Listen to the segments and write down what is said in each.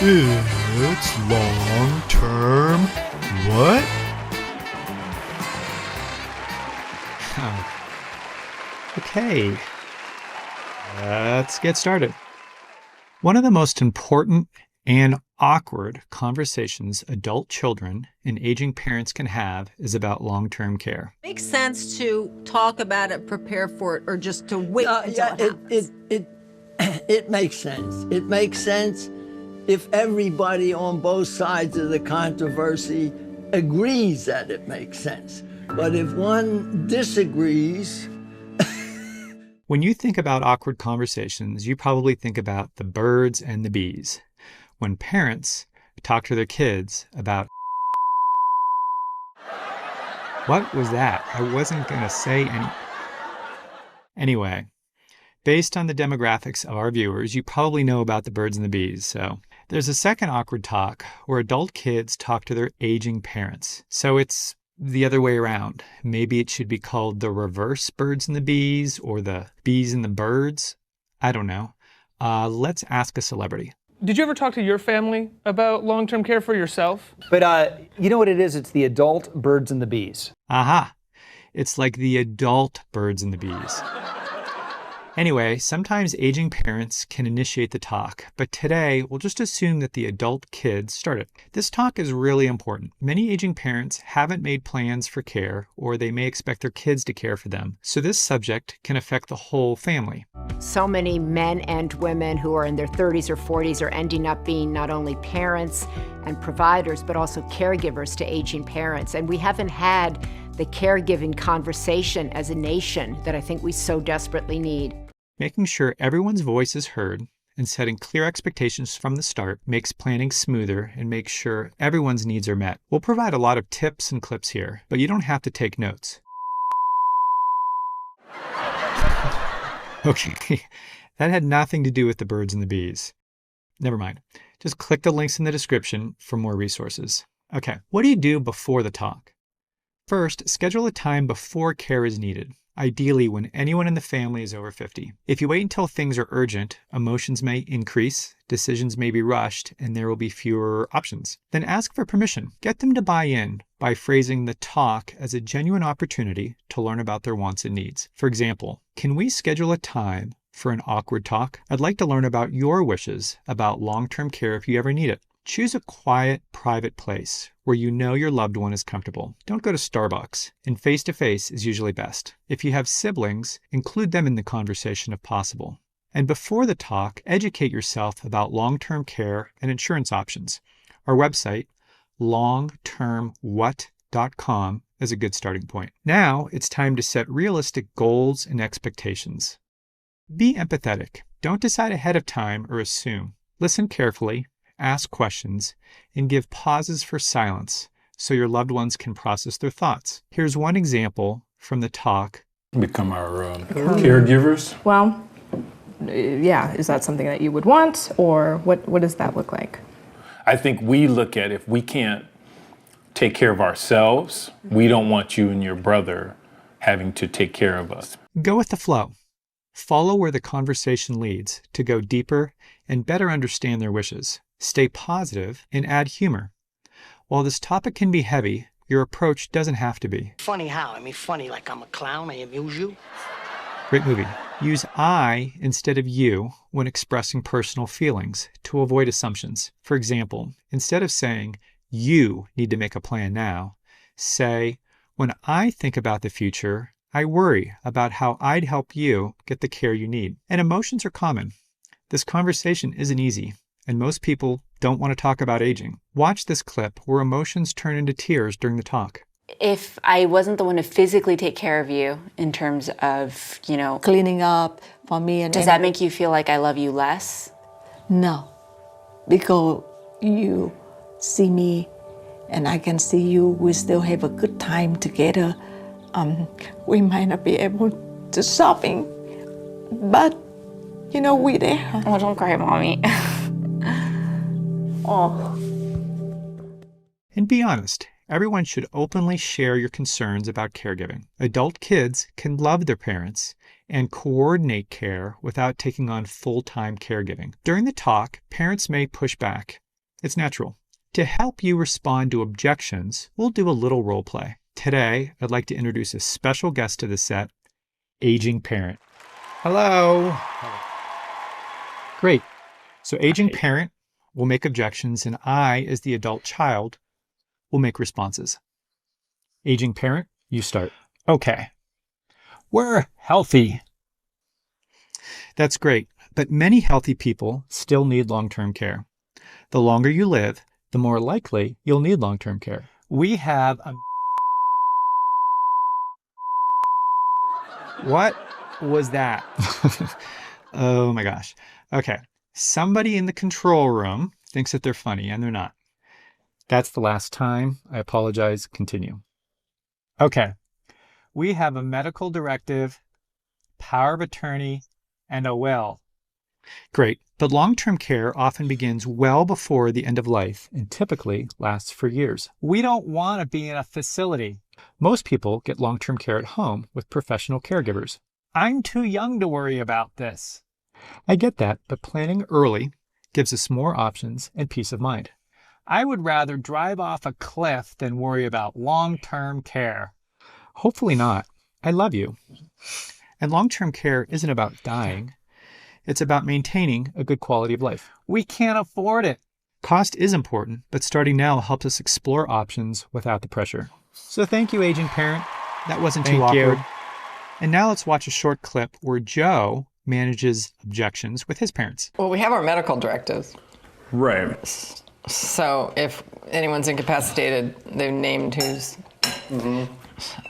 It's long-term what? Okay, let's get started. One of the most important and awkward conversations adult children and aging parents can have is about long-term care. Makes sense to talk about it, prepare for it, or just to wait until it happens. It makes sense. It makes sense if everybody on both sides of the controversy agrees that it makes sense. But if one disagrees... When you think about awkward conversations, you probably think about the birds and the bees. When parents talk to their kids about... What was that? I wasn't going to say any... Anyway, based on the demographics of our viewers, you probably know about the birds and the bees. So there's a second awkward talk where adult kids talk to their aging parents. So it's the other way around. Maybe it should be called the reverse birds and the bees or the bees and the birds. I don't know. Let's ask a celebrity. Did you ever talk to your family about long-term care for yourself? But you know what it is? It's the adult birds and the bees. Aha! It's like the adult birds and the bees. Anyway, sometimes aging parents can initiate the talk, but today we'll just assume that the adult kids start it. This talk is really important. Many aging parents haven't made plans for care, or they may expect their kids to care for them, so this subject can affect the whole family. So many men and women who are in their 30s or 40s are ending up being not only parents and providers, but also caregivers to aging parents. And we haven't had the caregiving conversation as a nation that I think we so desperately need. Making sure everyone's voice is heard and setting clear expectations from the start makes planning smoother and makes sure everyone's needs are met. We'll provide a lot of tips and clips here, but you don't have to take notes. Okay, that had nothing to do with the birds and the bees. Never mind. Just click the links in the description for more resources. Okay, what do you do before the talk? First, schedule a time before care is needed, ideally when anyone in the family is over 50. If you wait until things are urgent, emotions may increase, decisions may be rushed, and there will be fewer options. Then ask for permission. Get them to buy in by phrasing the talk as a genuine opportunity to learn about their wants and needs. For example, can we schedule a time for an awkward talk? I'd like to learn about your wishes about long-term care if you ever need it. Choose a quiet, private place where you know your loved one is comfortable. Don't go to Starbucks, and face-to-face is usually best. If you have siblings, include them in the conversation if possible. And before the talk, educate yourself about long-term care and insurance options. Our website, longtermwhat.com, is a good starting point. Now it's time to set realistic goals and expectations. Be empathetic. Don't decide ahead of time or assume. Listen carefully, ask questions, and give pauses for silence so your loved ones can process their thoughts. Here's one example from the talk. Become our caregivers? Well, yeah, is that something that you would want, or what does that look like? I think we look at if we can't take care of ourselves, we don't want you and your brother having to take care of us. Go with the flow. Follow where the conversation leads to go deeper and better understand their wishes. Stay positive and add humor. While this topic can be heavy, your approach doesn't have to be. Funny how? I mean, funny like I'm a clown, I amuse you? Great movie. Use I instead of you when expressing personal feelings to avoid assumptions. For example, instead of saying, you need to make a plan now, say, when I think about the future, I worry about how I'd help you get the care you need. And emotions are common. This conversation isn't easy, and most people don't want to talk about aging. Watch this clip where emotions turn into tears during the talk. If I wasn't the one to physically take care of you in terms of, cleaning up for me. Does that make you feel like I love you less? No, because you see me and I can see you, we still have a good time together. We might not be able to shopping, but we're there. Oh, don't cry, Mommy. Oh. And be honest. Everyone should openly share your concerns about caregiving. Adult kids can love their parents and coordinate care without taking on full-time caregiving. During the talk, parents may push back. It's natural. To help you respond to objections, we'll do a little role play. Today, I'd like to introduce a special guest to the set, aging parent. Hello. Great. So aging parent will make objections, and I, as the adult child, will make responses. Aging parent, you start. Okay. We're healthy. That's great, but many healthy people still need long-term care. The longer you live, the more likely you'll need long-term care. We have a... What was that? Oh my gosh. Okay. Somebody in the control room thinks that they're funny, and they're not. That's the last time. I apologize. Continue. Okay. We have a medical directive, power of attorney, and a will. Great. But long-term care often begins well before the end of life and typically lasts for years. We don't want to be in a facility. Most people get long-term care at home with professional caregivers. I'm too young to worry about this. I get that, but planning early gives us more options and peace of mind. I would rather drive off a cliff than worry about long-term care. Hopefully not. I love you. And long-term care isn't about dying. It's about maintaining a good quality of life. We can't afford it. Cost is important, but starting now helps us explore options without the pressure. So thank you, aging parent. That wasn't too awkward. And now let's watch a short clip where Joe manages objections with his parents. Well, we have our medical directives. Right. So if anyone's incapacitated, they've named who's...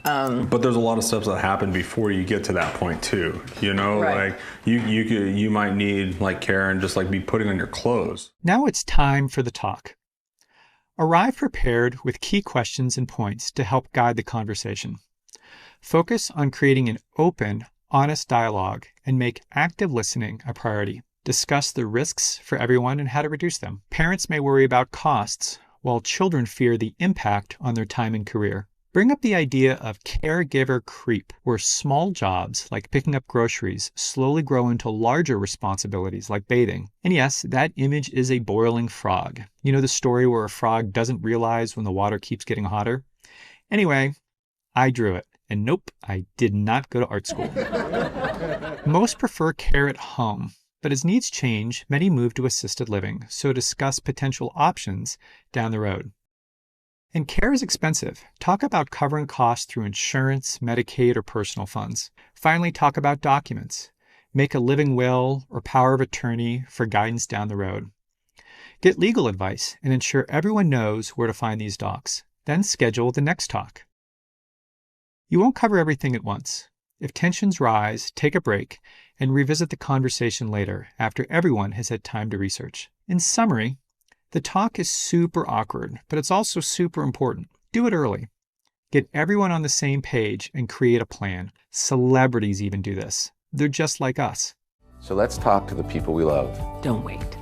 But there's a lot of steps that happen before you get to that point too. You know, Right. like you might need like care and just like be putting on your clothes. Now it's time for the talk. Arrive prepared with key questions and points to help guide the conversation. Focus on creating an open, honest dialogue and make active listening a priority. Discuss the risks for everyone and how to reduce them. Parents may worry about costs, while children fear the impact on their time and career. Bring up the idea of caregiver creep, where small jobs like picking up groceries slowly grow into larger responsibilities like bathing. And yes, that image is a boiling frog. You know the story where a frog doesn't realize when the water keeps getting hotter? Anyway, I drew it. And nope, I did not go to art school. Most prefer care at home, but as needs change, many move to assisted living, so discuss potential options down the road. And care is expensive. Talk about covering costs through insurance, Medicaid, or personal funds. Finally, talk about documents. Make a living will or power of attorney for guidance down the road. Get legal advice and ensure everyone knows where to find these docs. Then schedule the next talk. You won't cover everything at once. If tensions rise, take a break and revisit the conversation later after everyone has had time to research. In summary, the talk is super awkward, but it's also super important. Do it early. Get everyone on the same page and create a plan. Celebrities even do this. They're just like us. So let's talk to the people we love. Don't wait.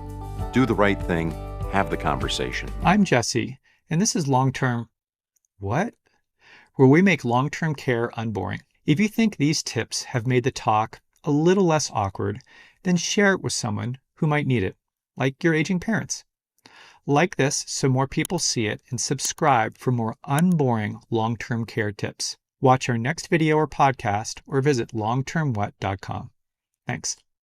Do the right thing. Have the conversation. I'm Jesse, and this is Long-Term What? Where we make long-term care unboring. If you think these tips have made the talk a little less awkward, then share it with someone who might need it, like your aging parents. Like this so more people see it, and subscribe for more unboring long-term care tips. Watch our next video or podcast, or visit longtermwhat.com. Thanks.